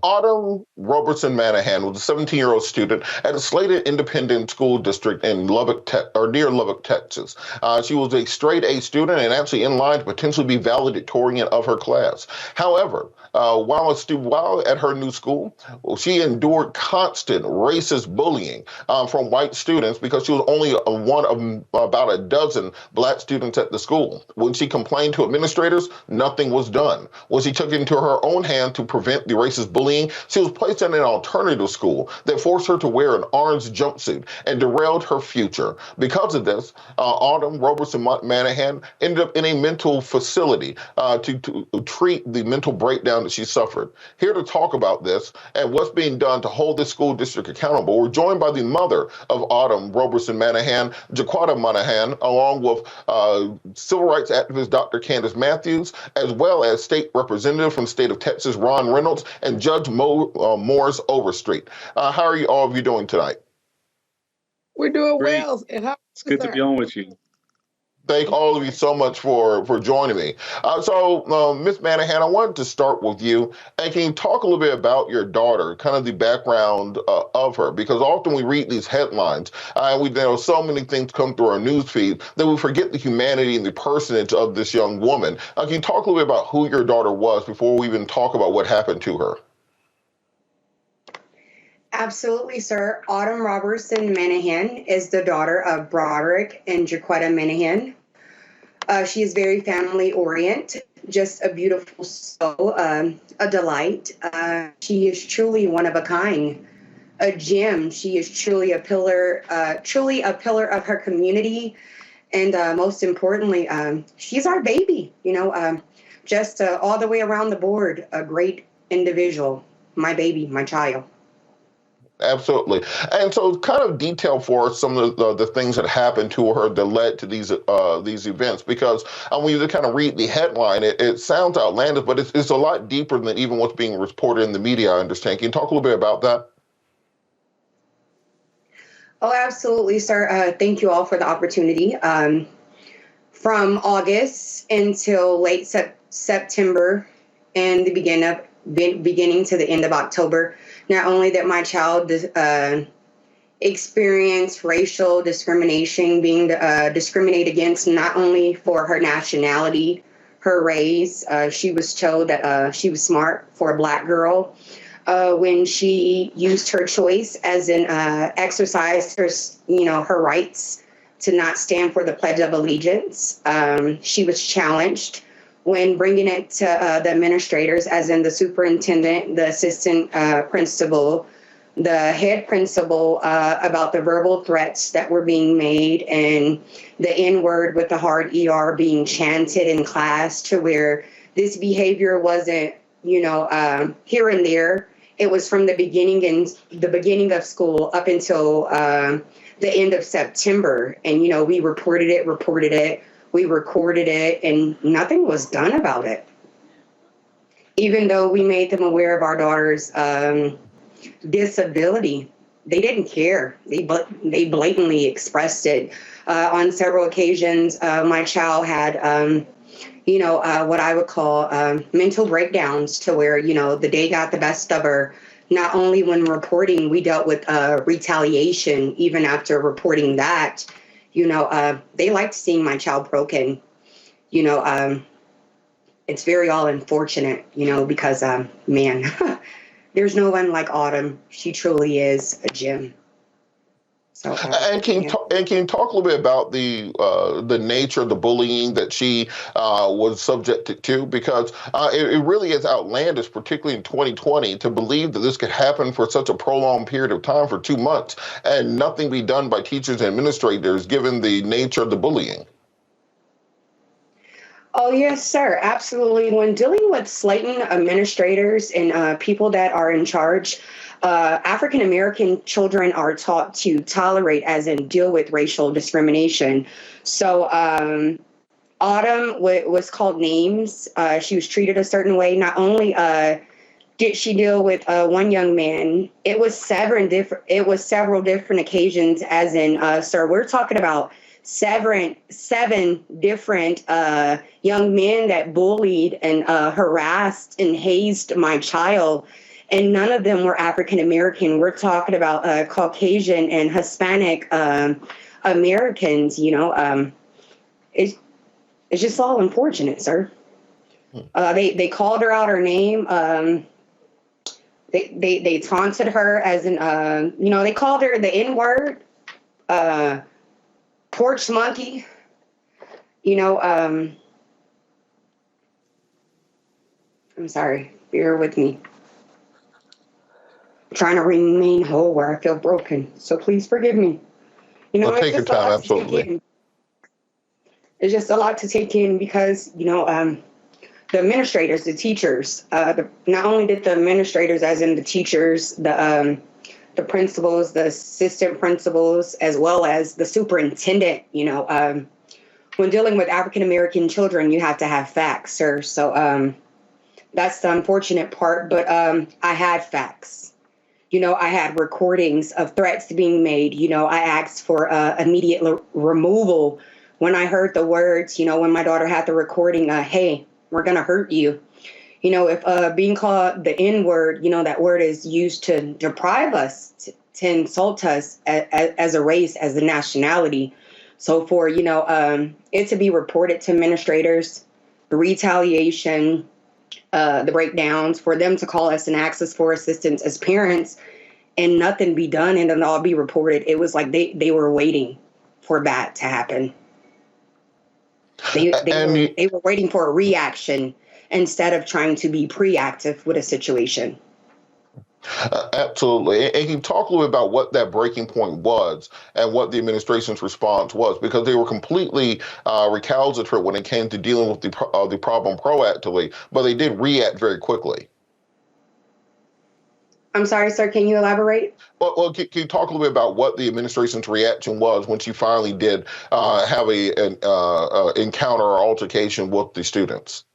Autumn Robertson-Manahan was a 17-year-old student at a Slaton Independent School District in near Lubbock, Texas. She was a straight A student and actually in line to potentially be valedictorian of her class. However, while at her new school, she endured constant racist bullying from white students because she was only one of about a dozen black students at the school. When she complained to administrators, nothing was done. When she took it into her own hand to prevent the racist bullying, she was placed in an alternative school that forced her to wear an orange jumpsuit and derailed her future. Because of this, Autumn Roberson-Manahan ended up in a mental facility to treat the mental breakdown that she suffered. Here to talk about this and what's being done to hold this school district accountable, we're joined by the mother of Autumn Roberson-Manahan, JaQuatta Manahan, along with civil rights activist Dr. Candice Matthews, as well as State Representative from the state of Texas, Ron Reynolds, and Judge Moore's Overstreet. How are all of you doing tonight? We're doing Great. well. And how It's good to be on with you. Thank all of you so much for joining me. So, Ms. Manahan, I wanted to start with you. And can you talk a little bit about your daughter, kind of the background of her? Because often we read these headlines, and there are so many things come through our news feed that we forget the humanity and the personage of this young woman. Can you talk a little bit about who your daughter was before we even talk about what happened to her? Absolutely, sir. Autumn Roberson-Manahan is the daughter of Broderick and JaQuatta Manahan. She is very family-oriented, just a beautiful soul, a delight. She is truly one of a kind, a gem. She is truly a pillar of her community. And most importantly, she's our baby, just all the way around the board, a great individual, my baby, my child. Absolutely. And so kind of detail for us some of the things that happened to her that led to these events, because when you kind of read the headline, it sounds outlandish, but it's a lot deeper than even what's being reported in the media, I understand. Can you talk a little bit about that? Oh, absolutely, sir. Thank you all for the opportunity. From August until late September and the beginning to the end of October, not only that my child experienced racial discrimination, being discriminated against not only for her nationality, her race. She was told that she was smart for a Black girl. When she used her choice as an exercise her rights to not stand for the Pledge of Allegiance, she was challenged when bringing it to the administrators, as in the superintendent, the assistant principal, the head principal, about the verbal threats that were being made and the N-word with the hard ER being chanted in class, to where this behavior wasn't, here and there. It was from the beginning of school up until the end of September. And, we reported it. We recorded it, and nothing was done about it. Even though we made them aware of our daughter's disability, they didn't care. They blatantly expressed it. On several occasions, my child had, what I would call mental breakdowns, to where, the day got the best of her. Not only when reporting, we dealt with retaliation even after reporting that. They liked seeing my child broken. It's very all unfortunate, because, there's no one like Autumn. She truly is a gem. So, and can you talk a little bit about the nature of the bullying that she was subjected to? Because it really is outlandish, particularly in 2020, to believe that this could happen for such a prolonged period of time, for 2 months, and nothing be done by teachers and administrators, given the nature of the bullying. Oh, yes, sir. Absolutely. When dealing with Slaton administrators and people that are in charge, African-American children are taught to tolerate, as in deal with, racial discrimination. So Autumn was called names. She was treated a certain way. Not only did she deal with one young man, it was several different occasions, as in, sir, we're talking about seven different young men that bullied and harassed and hazed my child. and none of them were African American. We're talking about Caucasian and Hispanic Americans. It's just all unfortunate, sir. They called her out her name. They taunted her as they called her the N-word, porch monkey. I'm sorry, bear with me. I'm trying to remain whole where I feel broken, so please forgive me. Well, It's take your just a time, lot to take absolutely. in. It's just a lot to take in because, the administrators, the teachers, not only did the administrators, as in the teachers, the principals, the assistant principals, as well as the superintendent, when dealing with African American children, you have to have facts, sir. So that's the unfortunate part. But I had facts. I had recordings of threats being made. I asked for immediate removal when I heard the words, when my daughter had the recording, hey, we're going to hurt you. If being called the N-word, that word is used to deprive us, to insult us as a race, as a nationality. So for, it to be reported to administrators, the retaliation, the breakdowns, for them to call us and ask us for assistance as parents and nothing be done and then all be reported, it was like they were waiting for that to happen. They were waiting for a reaction instead of trying to be proactive with a situation. Absolutely. And can you talk a little bit about what that breaking point was and what the administration's response was? Because they were completely recalcitrant when it came to dealing with the problem proactively, but they did react very quickly. I'm sorry, sir. Can you elaborate? Well, can you talk a little bit about what the administration's reaction was when she finally did have an encounter or altercation with the students?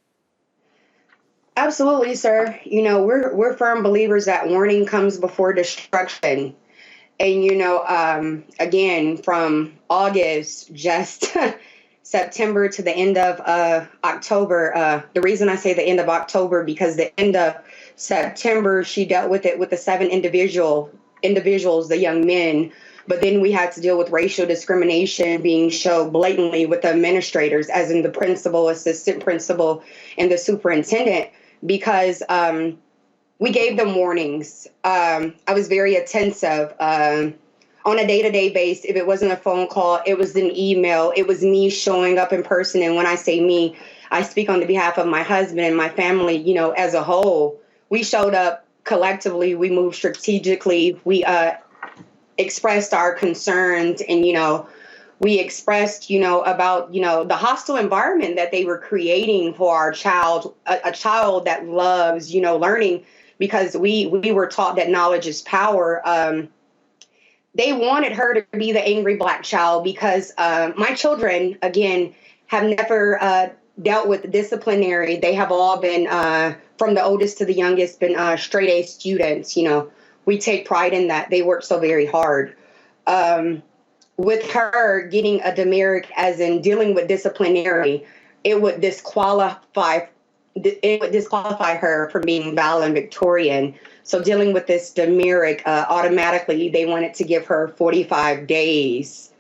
Absolutely, sir. We're firm believers that warning comes before destruction. And, again, from August, just September to the end of October, the reason I say the end of October, because the end of September, she dealt with it with the 7 individuals, the young men. But then we had to deal with racial discrimination being shown blatantly with the administrators, as in the principal, assistant principal, and the superintendent, because we gave them warnings. I was very attentive on a day-to-day basis. If it wasn't a phone call, it was an email. It was me showing up in person. And when I say me, I speak on the behalf of my husband and my family, as a whole. We showed up collectively. We moved strategically. We expressed our concerns and, we expressed, about, the hostile environment that they were creating for our child, a child that loves, learning, because we were taught that knowledge is power. They wanted her to be the angry Black child because my children, again, have never dealt with disciplinary. They have all been, from the oldest to the youngest, been straight A students. We take pride in that. They work so very hard. With her getting a demerit, as in dealing with disciplinary, it would disqualify her from being valedictorian. So dealing with this demerit, automatically they wanted to give her 45 days,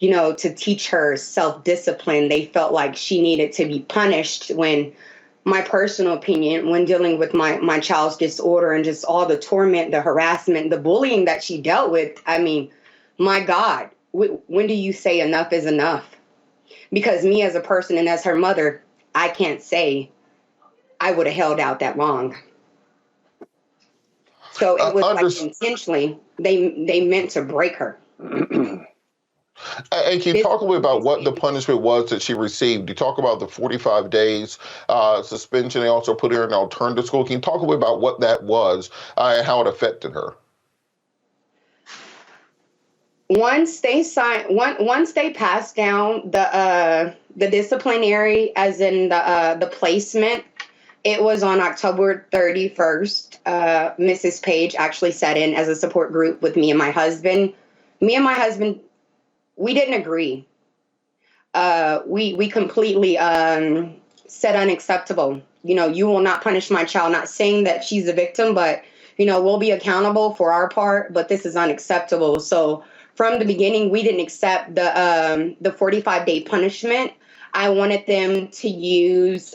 to teach her self-discipline. They felt like she needed to be punished, when my personal opinion, when dealing with my child's disorder and just all the torment, the harassment, the bullying that she dealt with, I mean, my God, when do you say enough is enough? Because me as a person and as her mother, I can't say I would have held out that long. So it was like intentionally, they meant to break her. And can you talk a little bit about what the punishment was that she received? You talk about the 45 days suspension. They also put her in alternative school. Can you talk a little bit about what that was and how it affected her? Once they passed down the disciplinary, as in the placement, it was on October 31st. Mrs. Page actually sat in as a support group with me and my husband. We didn't agree. We completely said unacceptable. You will not punish my child. Not saying that she's a victim, but we'll be accountable for our part, but this is unacceptable. So from the beginning, we didn't accept the 45-day punishment. I wanted them to use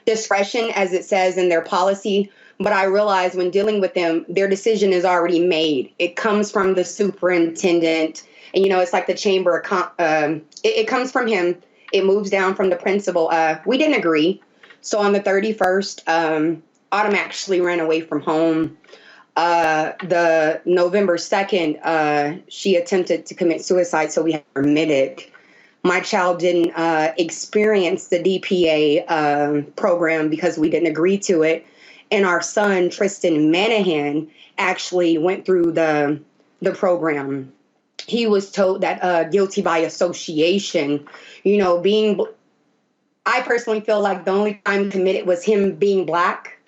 discretion, as it says in their policy. But I realized when dealing with them, their decision is already made. It comes from the superintendent. And, it's like the chamber. It comes from him. It moves down from the principal. We didn't agree. So on the 31st, Autumn actually ran away from home. The November 2nd, she attempted to commit suicide, so we had her admitted. My child didn't experience the DPA program because we didn't agree to it. And our son, Tristan Manahan, actually went through the program. He was told that guilty by association, I personally feel like the only time committed was him being Black,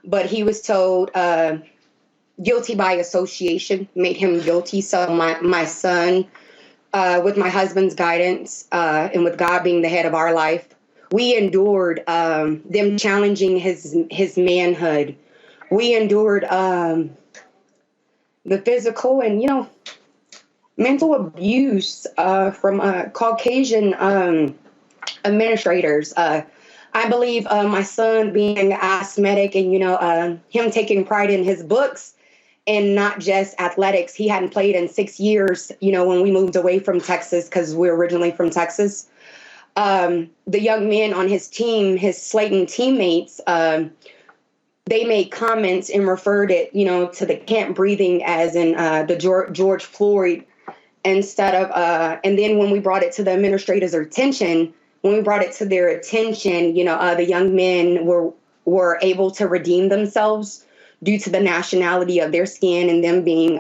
but he was told guilty by association made him guilty. So my son, with my husband's guidance and with God being the head of our life, we endured them challenging his manhood. We endured the physical and, mental abuse from Caucasian administrators. I believe my son being asthmatic and, him taking pride in his books and not just athletics. He hadn't played in 6 years, when we moved away from Texas, because we're originally from Texas. The young men on his team, his Slaton teammates, they made comments and referred it, to the camp breathing as in the George Floyd instead of, and then when we brought it to the administrators' attention, the young men were able to redeem themselves due to the nationality of their skin and them being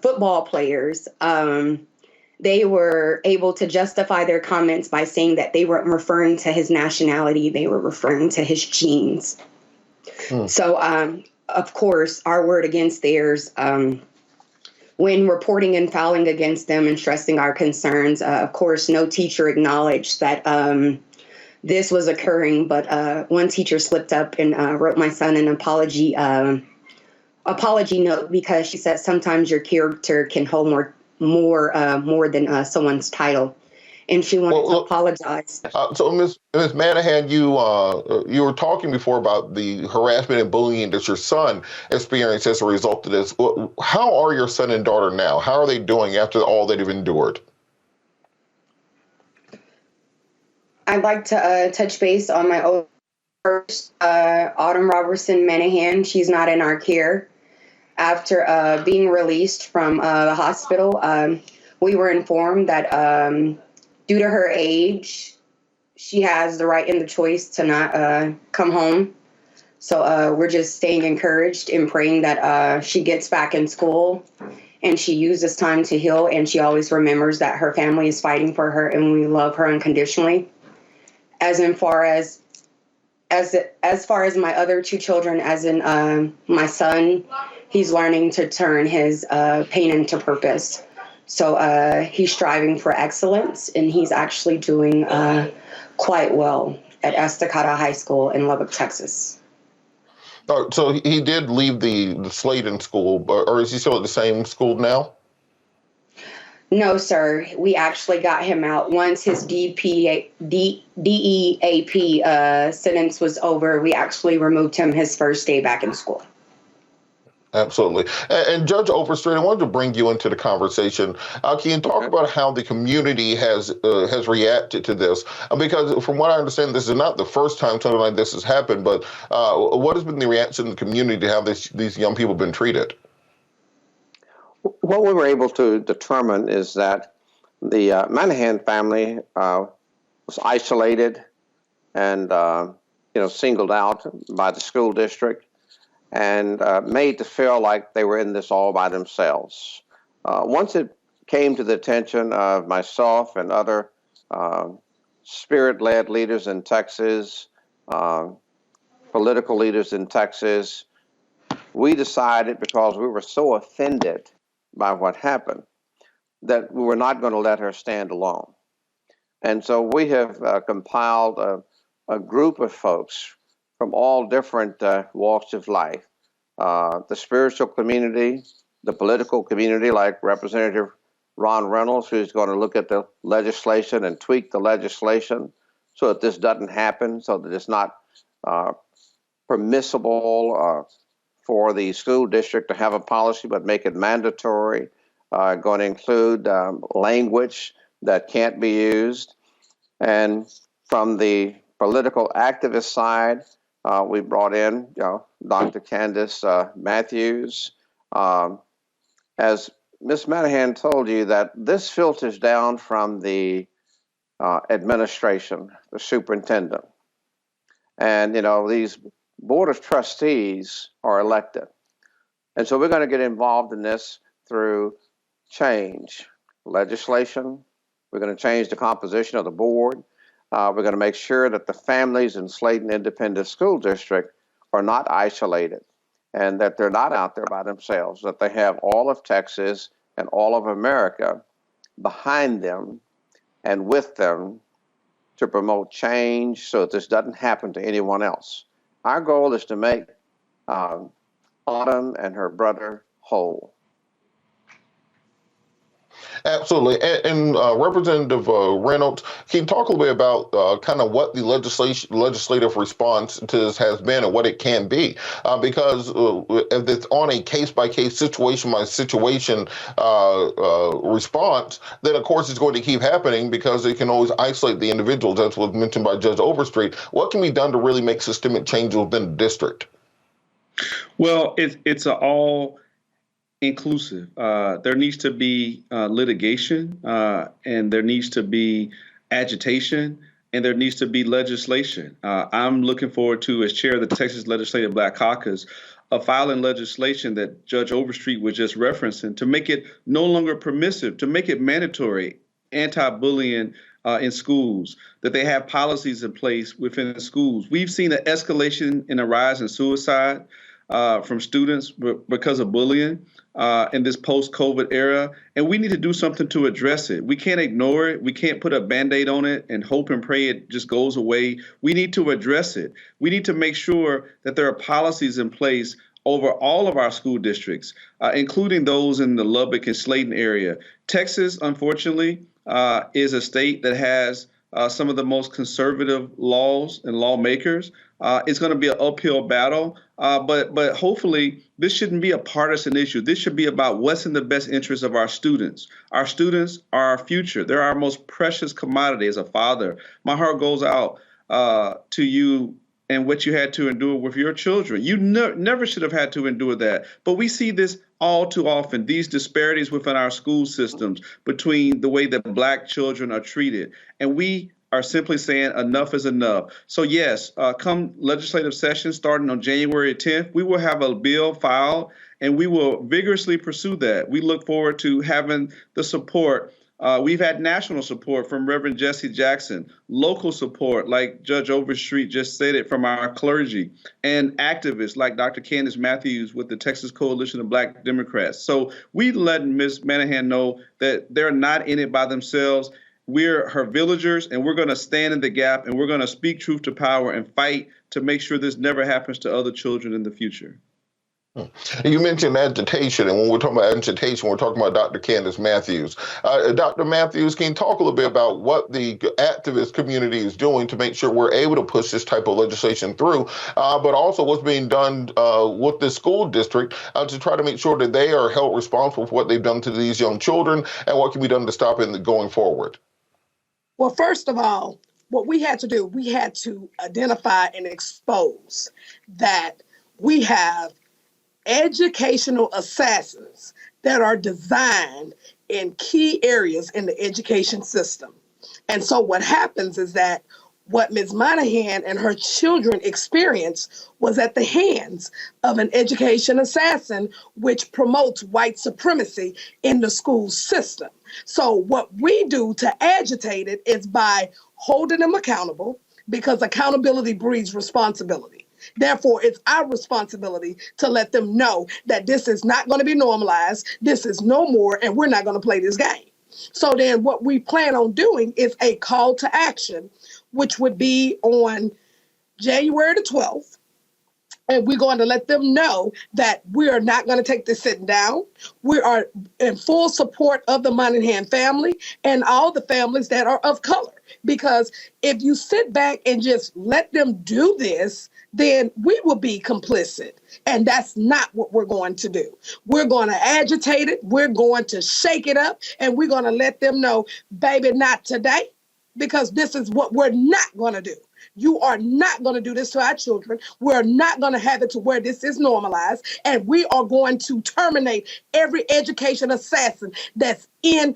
football players. They were able to justify their comments by saying that they weren't referring to his nationality, they were referring to his genes. So, of course, our word against theirs, when reporting and filing against them and stressing our concerns, of course, no teacher acknowledged that this was occurring, but one teacher slipped up and wrote my son an apology note, because she said sometimes your character can hold more than someone's title, and she wanted to apologize. So, Ms. Manahan, you were talking before about the harassment and bullying that your son experienced as a result of this. How are your son and daughter now? How are they doing after all that they've endured? I'd like to touch base on my own first, Autumn Robertson-Manahan. She's not in our care. After being released from the hospital, we were informed that due to her age, she has the right and the choice to not come home. So we're just staying encouraged and praying that she gets back in school and she uses time to heal, and she always remembers that her family is fighting for her and we love her unconditionally. As far as my other two children, as in my son, he's learning to turn his pain into purpose. So he's striving for excellence, and he's actually doing quite well at JaQuatta High School in Lubbock, Texas. So he did leave the Slaton school, or is he still at the same school now? No, sir. We actually got him out once his DEAP sentence was over. We actually removed him his first day back in school. Absolutely. And Judge Overstreet, I wanted to bring you into the conversation. Can you talk about how the community has reacted to this? Because from what I understand, this is not the first time something like this has happened, but what has been the reaction in the community to how these young people have been treated? What we were able to determine is that the Manahan family was isolated and singled out by the school district and made to feel like they were in this all by themselves. Once it came to the attention of myself and other spirit-led leaders in Texas, political leaders in Texas, we decided, because we were so offended by what happened, that we were not going to let her stand alone. And so we have compiled a group of folks from all different walks of life. The spiritual community, the political community, like Representative Ron Reynolds, who's going to look at the legislation and tweak the legislation so that this doesn't happen, so that it's not permissible for the school district to have a policy, but make it mandatory. Going to include language that can't be used. And from the political activist side, we brought in Dr. Candice Matthews. As Ms. Manahan told you, that this filters down from the administration, the superintendent. And, these board of trustees are elected. And so we're going to get involved in this through change legislation. We're going to change the composition of the board. We're going to make sure that the families in Slaton Independent School District are not isolated and that they're not out there by themselves, that they have all of Texas and all of America behind them and with them to promote change so that this doesn't happen to anyone else. Our goal is to make Autumn and her brother whole. Absolutely. And Representative Reynolds, can you talk a little bit about kind of what the legislative response to this has been and what it can be? Because if it's on a case-by-case, situation-by-situation response, then of course it's going to keep happening because they can always isolate the individuals, as was mentioned by Judge Overstreet. What can be done to really make systemic change within the district? Well, it's all inclusive. There needs to be litigation, and there needs to be agitation, and there needs to be legislation. I'm looking forward to, as chair of the Texas Legislative Black Caucus, filing legislation that Judge Overstreet was just referencing to make it no longer permissive, to make it mandatory, anti-bullying in schools, that they have policies in place within the schools. We've seen an escalation in a rise in suicide from students because of bullying in this post-COVID era, and we need to do something to address it. We can't ignore it. We can't put a Band-Aid on it and hope and pray it just goes away. We need to address it. We need to make sure that there are policies in place over all of our school districts, including those in the Lubbock and Slaton area. Texas, unfortunately, is a state that has some of the most conservative laws and lawmakers. It's going to be an uphill battle, but hopefully this shouldn't be a partisan issue. This should be about what's in the best interest of our students. Our students are our future. They're our most precious commodity. As a father, my heart goes out to you and what you had to endure with your children. You never should have had to endure that. But we see this all too often, these disparities within our school systems between the way that Black children are treated. And we are simply saying enough is enough. So yes, come legislative session starting on January 10th, we will have a bill filed and we will vigorously pursue that. We look forward to having the support. We've had national support from Reverend Jesse Jackson, local support, like Judge Overstreet just said it, from our clergy, and activists like Dr. Candice Matthews with the Texas Coalition of Black Democrats. So we let Ms. Manahan know that they're not in it by themselves. We're her villagers, and we're going to stand in the gap, and we're going to speak truth to power and fight to make sure this never happens to other children in the future. You mentioned agitation, and when we're talking about agitation, we're talking about Dr. Candice Matthews. Dr. Matthews, can you talk a little bit about what the activist community is doing to make sure we're able to push this type of legislation through, but also what's being done with the school district to try to make sure that they are held responsible for what they've done to these young children, and what can be done to stop it going forward? Well, first of all, what we had to do, we had to identify and expose that we have educational assassins that are designed in key areas in the education system. And so what happens is that what Ms. Manahan and her children experienced was at the hands of an education assassin, which promotes white supremacy in the school system. So what we do to agitate it is by holding them accountable, because accountability breeds responsibility. Therefore, it's our responsibility to let them know that this is not going to be normalized, this is no more, and we're not going to play this game. So then what we plan on doing is a call to action, which would be on January the 12th. And we're going to let them know that we are not going to take this sitting down. We are in full support of the Manahan family and all the families that are of color. Because if you sit back and just let them do this, then we will be complicit. And that's not what we're going to do. We're going to agitate it. We're going to shake it up. And we're going to let them know, baby, not today. Because this is what we're not going to do. You are not going to do this to our children. We're not going to have it to where this is normalized. And we are going to terminate every education assassin that's in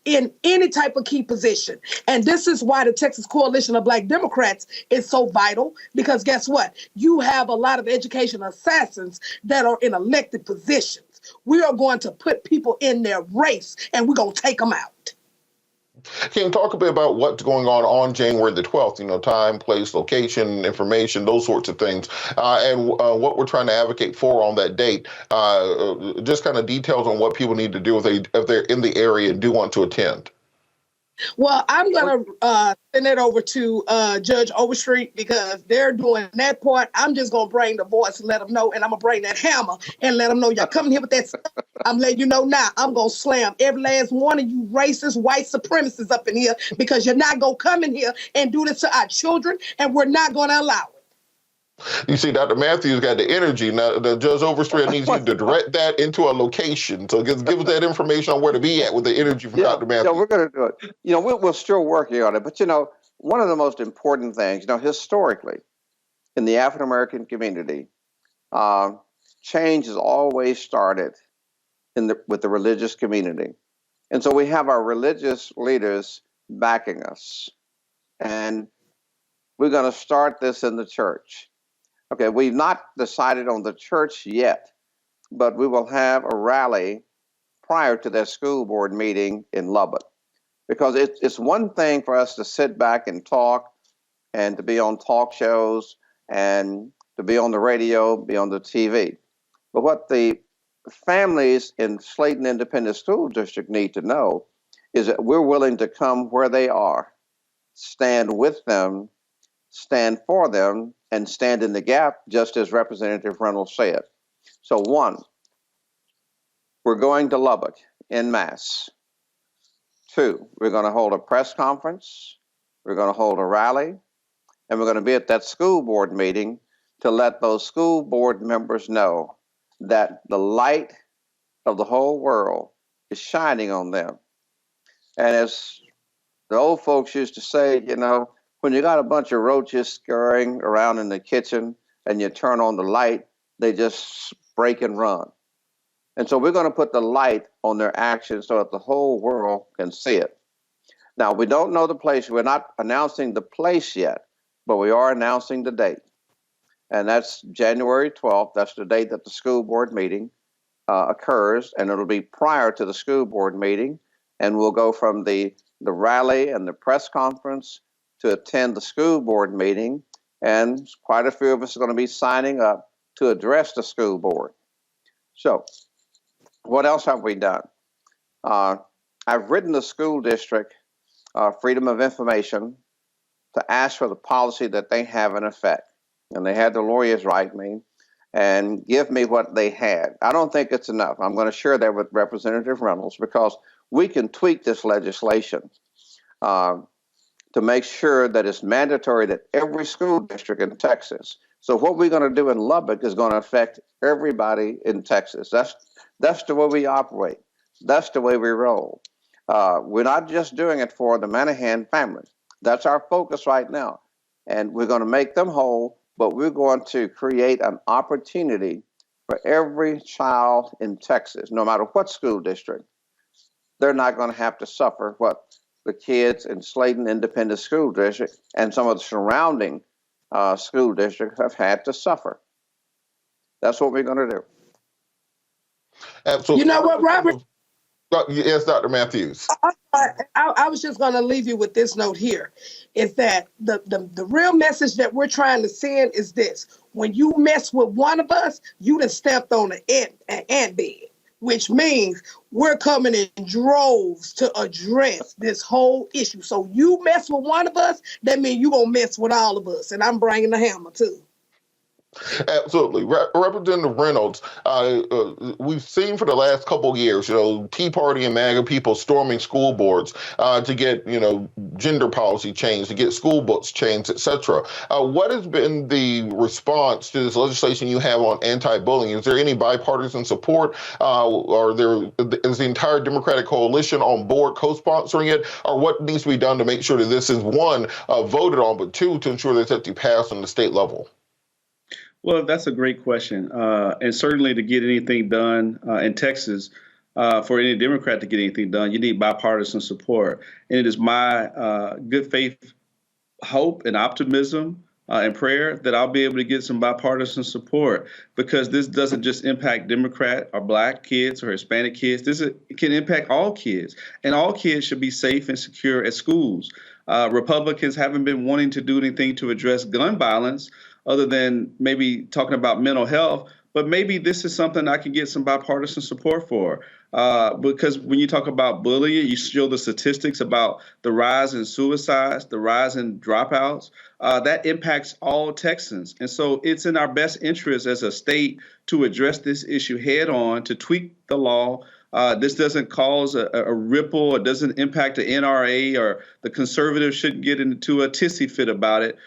any type of key position. And this is why the Texas Coalition of Black Democrats is so vital, because guess what? You have a lot of education assassins that are in elected positions. We are going to put people in their race and we're going to take them out. Can you talk a bit about what's going on January the 12th? You know, time, place, location, information, those sorts of things, and what we're trying to advocate for on that date. Just kind of details on what people need to do if they're in the area and do want to attend. Well, I'm going to send it over to Judge Overstreet because they're doing that part. I'm just going to bring the voice and let them know, and I'm going to bring that hammer and let them know y'all coming here with that stuff. I'm letting you know now, I'm going to slam every last one of you racist white supremacists up in here because you're not going to come in here and do this to our children, and we're not going to allow it. You see, Dr. Matthews got the energy. Now, the Judge Overstreet needs you to direct that into a location. So give us that information on where to be at with the energy from Dr. Matthews. Yeah, we're going to do it. You know, we're still working on it. But, you know, one of the most important things, you know, historically, in the African-American community, change has always started with the religious community. And so we have our religious leaders backing us. And we're going to start this in the church. Okay, we've not decided on the church yet, but we will have a rally prior to that school board meeting in Lubbock. Because it's one thing for us to sit back and talk and to be on talk shows and to be on the radio, be on the TV. But what the families in Slaton Independent School District need to know is that we're willing to come where they are, stand with them, stand for them, and stand in the gap, just as Representative Reynolds said. So one, we're going to Lubbock en masse. Two, we're going to hold a press conference, we're going to hold a rally, and we're going to be at that school board meeting to let those school board members know that the light of the whole world is shining on them. And as the old folks used to say, you know, when you got a bunch of roaches scurrying around in the kitchen and you turn on the light, they just break and run. And so we're going to put the light on their actions so that the whole world can see it. Now, we don't know the place. We're not announcing the place yet, but we are announcing the date. And that's January 12th. That's the date that the school board meeting occurs, and it'll be prior to the school board meeting. And we'll go from the rally and the press conference to attend the school board meeting, and quite a few of us are going to be signing up to address the school board. So, what else have we done? I've written the school district Freedom of Information to ask for the policy that they have in effect. And they had the lawyers write me and give me what they had. I don't think it's enough. I'm going to share that with Representative Reynolds because we can tweak this legislation to make sure that it's mandatory that every school district in Texas. So what we're going to do in Lubbock is going to affect everybody in Texas. That's the way we operate. That's the way we roll. We're not just doing it for the Manahan family. That's our focus right now. And we're going to make them whole, but we're going to create an opportunity for every child in Texas, no matter what school district. They're not going to have to suffer what the kids in Slaton Independent School District and some of the surrounding school districts have had to suffer. That's what we're going to do. Absolutely. You know what, Robert? Yes, Dr. Matthews. I was just going to leave you with this note here, is that the real message that we're trying to send is this. When you mess with one of us, you done stepped on an ant bed. which means we're coming in droves to address this whole issue. So you mess with one of us, that means you're going to mess with all of us. And I'm bringing the hammer too. Absolutely. Representative Reynolds, we've seen for the last couple of years, Tea Party and MAGA people storming school boards to get, gender policy changed, to get school books changed, etc. What has been the response to this legislation you have on anti-bullying? Is there any bipartisan support? Is the entire Democratic coalition on board co-sponsoring it? Or what needs to be done to make sure that this is, one, voted on, but two, to ensure that it's actually passed on the state level? Well, that's a great question. And certainly to get anything done in Texas, for any Democrat to get anything done, you need bipartisan support. And it is my good faith, hope, and optimism and prayer that I'll be able to get some bipartisan support, because this doesn't just impact Democrat or Black kids or Hispanic kids. It can impact all kids, and all kids should be safe and secure at schools. Republicans haven't been wanting to do anything to address gun violence other than maybe talking about mental health, but maybe this is something I can get some bipartisan support for. Because when you talk about bullying, you show the statistics about the rise in suicides, the rise in dropouts, that impacts all Texans. And so it's in our best interest as a state to address this issue head on, to tweak the law. This doesn't cause a ripple. It doesn't impact the NRA, or the conservatives shouldn't get into a tissy fit about it.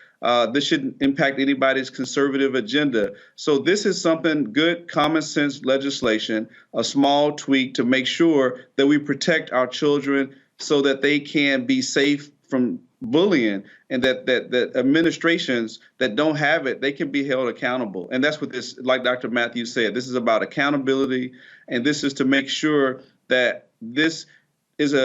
This shouldn't impact anybody's conservative agenda. So this is something good, common sense legislation, a small tweak to make sure that we protect our children so that they can be safe from bullying, and that administrations that don't have it, they can be held accountable. And that's what this, like Dr. Matthews said, this is about accountability, and this is to make sure that this is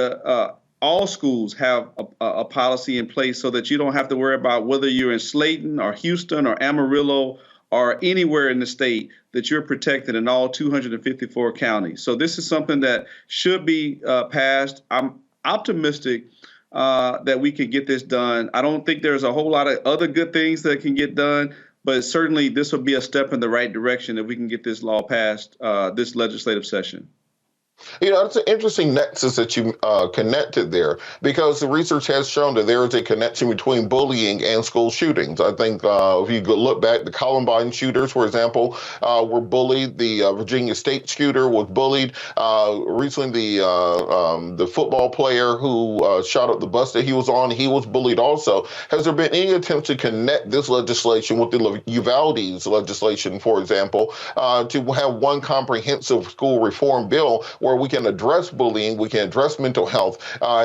all schools have a policy in place so that you don't have to worry about whether you're in Slaton or Houston or Amarillo or anywhere in the state, that you're protected in all 254 counties. So this is something that should be passed. I'm optimistic that we can get this done. I don't think there's a whole lot of other good things that can get done, but certainly this will be a step in the right direction if we can get this law passed this legislative session. It's an interesting nexus that you connected there, because the research has shown that there is a connection between bullying and school shootings. I think if you look back, the Columbine shooters, for example, were bullied. The Virginia State shooter was bullied. Recently, the football player who shot up the bus that he was on, he was bullied also. Has there been any attempt to connect this legislation with the Uvalde's legislation, for example, to have one comprehensive school reform bill where we can address bullying, we can address mental health,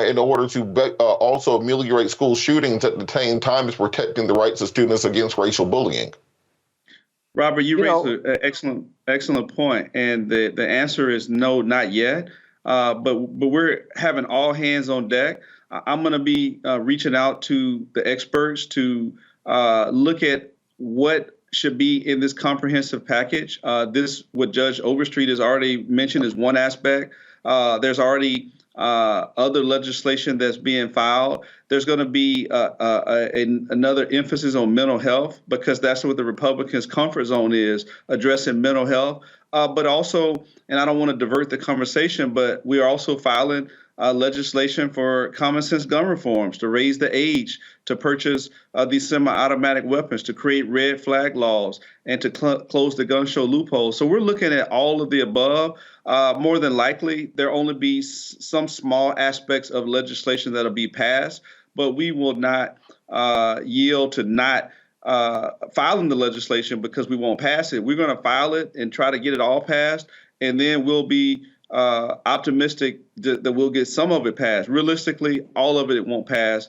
in order to also ameliorate school shootings at the same time as protecting the rights of students against racial bullying? Robert, you raised an excellent point, and the answer is no, not yet. But we're having all hands on deck. I'm going to be reaching out to the experts to look at what should be in this comprehensive package. This, what Judge Overstreet has already mentioned, is one aspect. There's already other legislation that's being filed. There's going to be another emphasis on mental health, because that's what the Republicans' comfort zone is, addressing mental health. But also, and I don't want to divert the conversation, but we are also filing legislation for common sense gun reforms, to raise the age to purchase these semi-automatic weapons, to create red flag laws, and to close the gun show loophole. So we're looking at all of the above. More than likely, there'll only be some small aspects of legislation that'll be passed, but we will not yield to not filing the legislation because we won't pass it. We're going to file it and try to get it all passed, and then we'll be optimistic that we'll get some of it passed. Realistically, all of it won't pass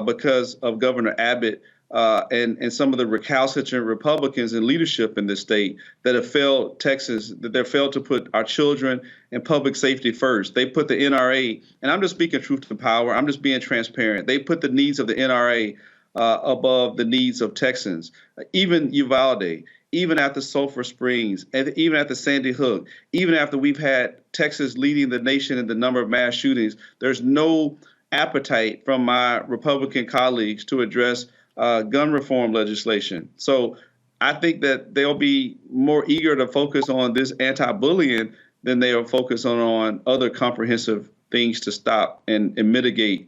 because of Governor Abbott and some of the recalcitrant Republicans in leadership in this state that have failed Texas, that they've failed to put our children and public safety first. They put the NRA, and I'm just speaking truth to power, I'm just being transparent. They put the needs of the NRA above the needs of Texans. Even Uvalde, even after Sulphur Springs, and even after Sandy Hook, even after we've had Texas leading the nation in the number of mass shootings, there's no appetite from my Republican colleagues to address gun reform legislation. So I think that they'll be more eager to focus on this anti-bullying than they are focused on other comprehensive things to stop and mitigate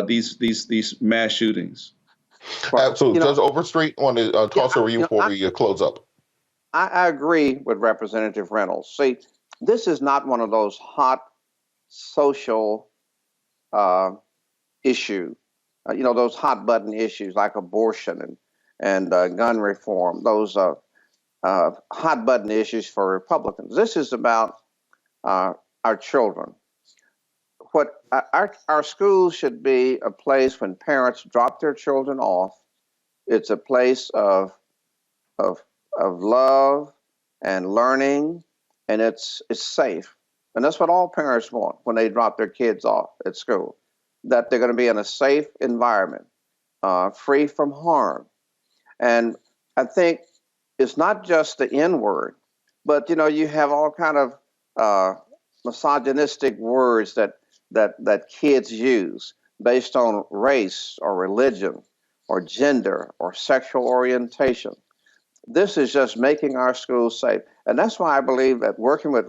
these mass shootings. Well, Absolutely. Judge Overstreet, want to toss over you before we close up. I agree with Representative Reynolds. See, this is not one of those hot social issues, those hot button issues like abortion and gun reform, those hot button issues for Republicans. This is about our children. What our schools should be a place when parents drop their children off. It's a place of love and learning, and it's safe. And that's what all parents want when they drop their kids off at school, that they're going to be in a safe environment, free from harm. And I think it's not just the N word, but you have all kind of misogynistic words that kids use based on race or religion or gender or sexual orientation. This is just making our schools safe. And that's why I believe that working with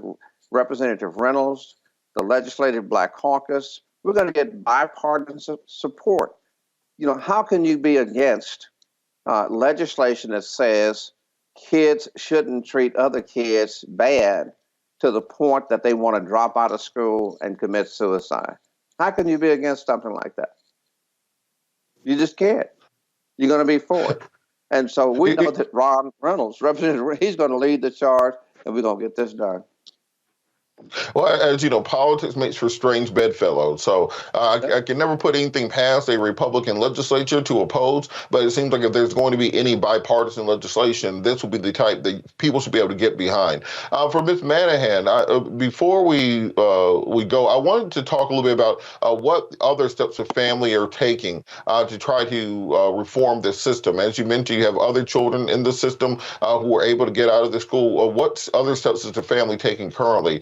Representative Reynolds, the Legislative Black Caucus, we're going to get bipartisan support. How can you be against legislation that says kids shouldn't treat other kids bad to the point that they want to drop out of school and commit suicide? How can you be against something like that? You just can't. You're going to be for it. And so we know that Ron Reynolds, Representative, he's going to lead the charge, and we're going to get this done. Well, as you know, politics makes for strange bedfellows. So I can never put anything past a Republican legislature to oppose, but it seems like if there's going to be any bipartisan legislation, this will be the type that people should be able to get behind. For Ms. Manahan, before we go, I wanted to talk a little bit about what other steps the family are taking to try to reform this system. As you mentioned, you have other children in the system who are able to get out of the school. What other steps is the family taking currently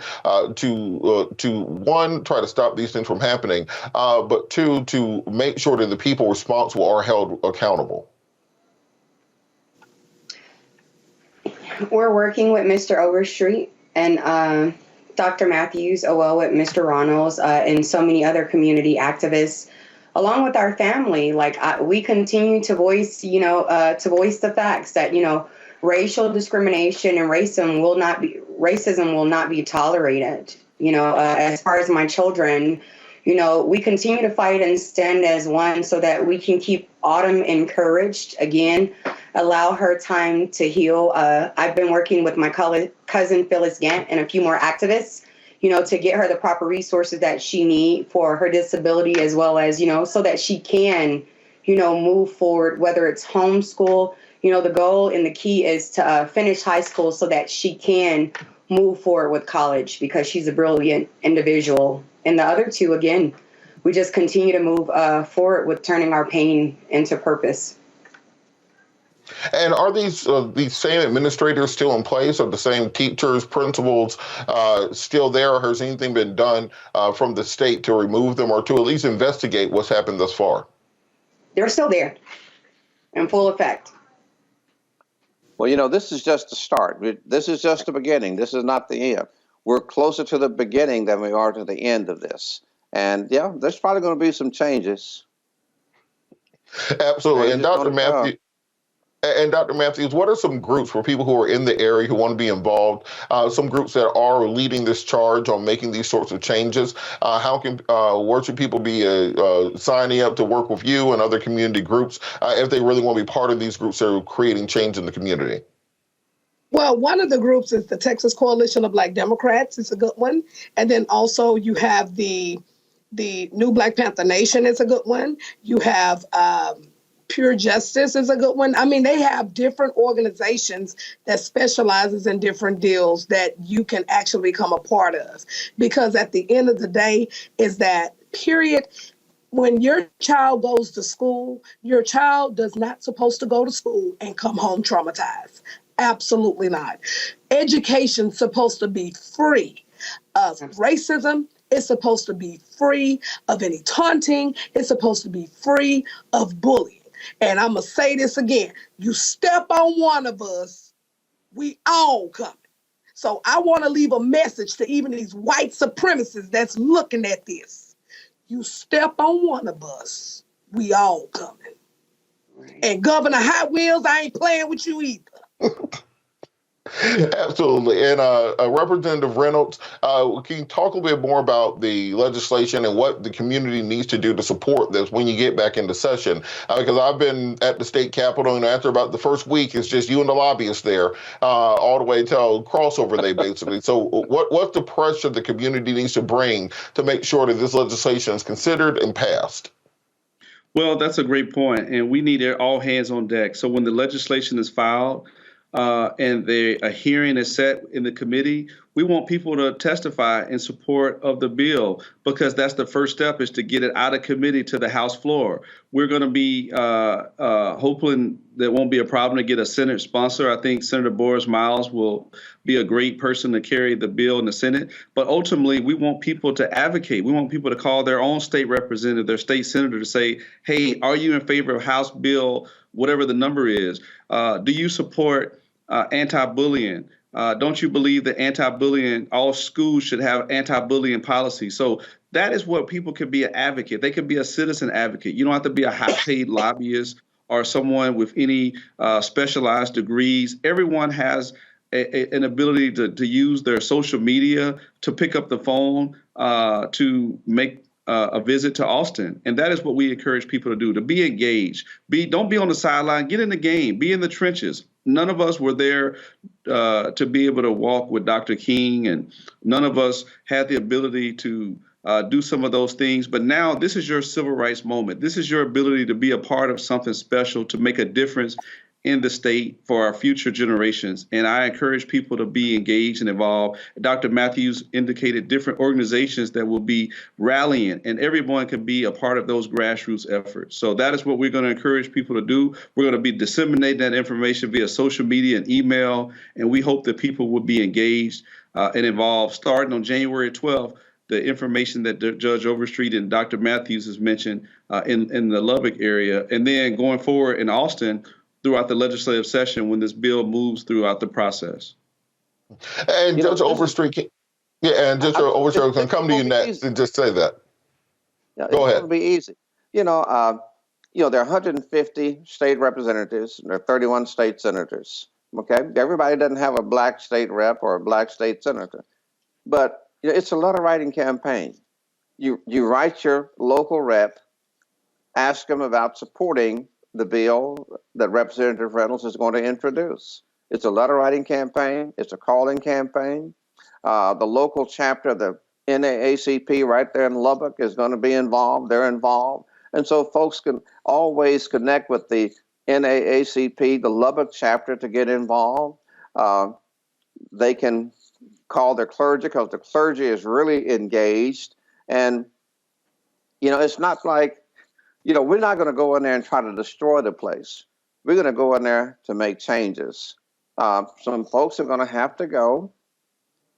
to one, try to stop these things from happening, but two, to make sure that the people responsible are held accountable? We're working with Mr. Overstreet and Dr. Matthews, with Mr. Reynolds, and so many other community activists, along with our family. We continue to voice, the facts that, racial discrimination and racism will not be tolerated. As far as my children, we continue to fight and stand as one so that we can keep Autumn encouraged, again, allow her time to heal. I've been working with my cousin Phyllis Gant and a few more activists, to get her the proper resources that she needs for her disability, as well as, so that she can, move forward, whether it's homeschool. The goal and the key is to finish high school so that she can move forward with college, because she's a brilliant individual. And the other two, again, we just continue to move forward with turning our pain into purpose. And are these same administrators still in place? Are the same teachers, principals still there? Or has anything been done from the state to remove them or to at least investigate what's happened thus far? They're still there in full effect. Well, this is just the start. This is just the beginning. This is not the end. We're closer to the beginning than we are to the end of this. And there's probably going to be some changes. Absolutely. And Dr. Matthews, what are some groups for people who are in the area who want to be involved? Some groups that are leading this charge on making these sorts of changes. Where should people be signing up to work with you and other community groups if they really want to be part of these groups that are creating change in the community? Well, one of the groups is the Texas Coalition of Black Democrats. It's a good one. And then also you have the New Black Panther Nation is a good one. You have Pure Justice is a good one. I mean, they have different organizations that specializes in different deals that you can actually become a part of. Because at the end of the day is that, period, when your child goes to school, your child does not supposed to go to school and come home traumatized. Absolutely not. Education's supposed to be free of racism. It's supposed to be free of any taunting. It's supposed to be free of bullying. And I'm going to say this again. You step on one of us, we all coming. So I want to leave a message to even these white supremacists that's looking at this. You step on one of us, we all coming. Right. And Governor Hot Wheels, I ain't playing with you either. Absolutely. And Representative Reynolds, can you talk a bit more about the legislation and what the community needs to do to support this when you get back into session? Because I've been at the state capitol, and after about the first week, it's just you and the lobbyists there all the way till crossover day, basically. So what's the pressure the community needs to bring to make sure that this legislation is considered and passed? Well, that's a great point, and we need all hands on deck. So when the legislation is filed, and a hearing is set in the committee, we want people to testify in support of the bill, because that's the first step, is to get it out of committee to the House floor. We're going to be hoping there won't be a problem to get a Senate sponsor. I think Senator Boris Miles will be a great person to carry the bill in the Senate. But ultimately, we want people to advocate. We want people to call their own state representative, their state senator, to say, hey, are you in favor of House Bill, whatever the number is? Do you support anti-bullying? Don't you believe that anti-bullying, all schools should have anti-bullying policy? So that is what people can be an advocate. They can be a citizen advocate. You don't have to be a high-paid lobbyist or someone with any specialized degrees. Everyone has an ability to use their social media, to pick up the phone, to make a visit to Austin. And that is what we encourage people to do, to be engaged. Don't be on the sideline, get in the game, be in the trenches. None of us were there to be able to walk with Dr. King, and none of us had the ability to do some of those things. But now this is your civil rights moment. This is your ability to be a part of something special, to make a difference in the state for our future generations. And I encourage people to be engaged and involved. Dr. Matthews indicated different organizations that will be rallying, and everyone can be a part of those grassroots efforts. So that is what we're going to encourage people to do. We're going to be disseminating that information via social media and email, and we hope that people will be engaged and involved. Starting on January 12th, the information that Judge Overstreet and Dr. Matthews has mentioned in the Lubbock area, and then going forward in Austin, throughout the legislative session when this bill moves throughout the process. And Judge Overstreet, Judge Overstreet can come to you next and just say that. Yeah, Go ahead. It'll be easy. There are 150 state representatives, and there are 31 state senators. Okay, everybody doesn't have a black state rep or a black state senator, but it's a letter writing campaign. You write your local rep, ask them about supporting the bill that Representative Reynolds is going to introduce. It's a letter writing campaign. It's a calling campaign. The local chapter of the NAACP right there in Lubbock is going to be involved. They're involved. And so folks can always connect with the NAACP, the Lubbock chapter, to get involved. They can call their clergy, because the clergy is really engaged. And, it's not like, we're not going to go in there and try to destroy the place. We're going to go in there to make changes. Some folks are going to have to go.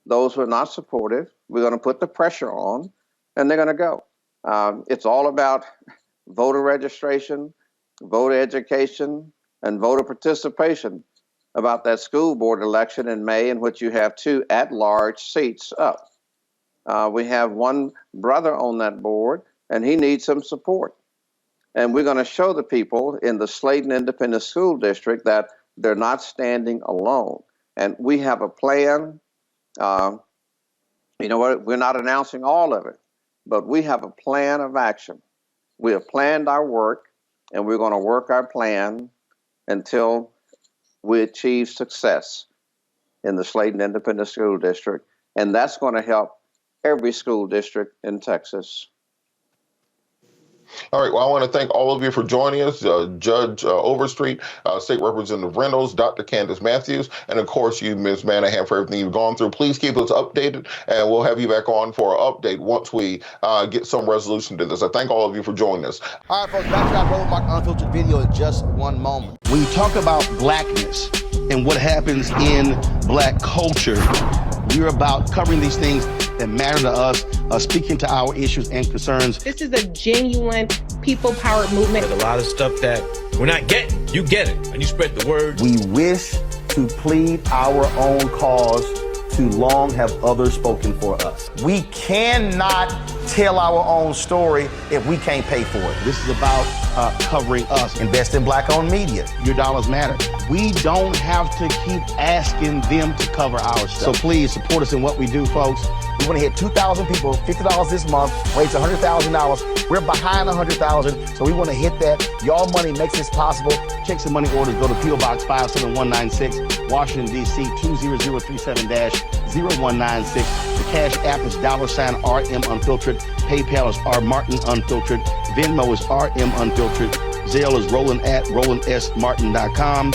Those who are not supportive, we're going to put the pressure on, and they're going to go. It's all about voter registration, voter education, and voter participation about that school board election in May, in which you have 2 at-large seats up. We have one brother on that board, and he needs some support. And we're going to show the people in the Slaton Independent School District that they're not standing alone. And we have a plan. We're not announcing all of it, but we have a plan of action. We have planned our work, and we're going to work our plan until we achieve success in the Slaton Independent School District. And that's going to help every school district in Texas. All right. Well, I want to thank all of you for joining us, Judge Overstreet, State Representative Reynolds, Dr. Candice Matthews, and of course you, Ms. Manahan, for everything you've gone through. Please keep us updated, and we'll have you back on for an update once we get some resolution to this. I thank all of you for joining us. All right, folks, back to our Roland Unfiltered video in just one moment. When you talk about blackness and what happens in black culture, we're about covering these things that matter to us, speaking to our issues and concerns. This is a genuine people-powered movement. There's a lot of stuff that we're not getting. You get it, and you spread the word. We wish to plead our own cause too long have others spoken for us. We cannot tell our own story if we can't pay for it. This is about covering us. Invest in Black-owned media. Your dollars matter. We don't have to keep asking them to cover our stuff. So please support us in what we do, folks. We want to hit 2,000 people, $50 this month, raise $100,000. We're behind 100,000, so we want to hit that. Y'all money makes this possible. Check some money orders. Go to P.O. Box 57196, Washington, D.C. 20037-0196. The Cash App is $RM Unfiltered. PayPal is R Martin Unfiltered. Venmo is RM Unfiltered. Zelle is Roland at RolandSMartin.com.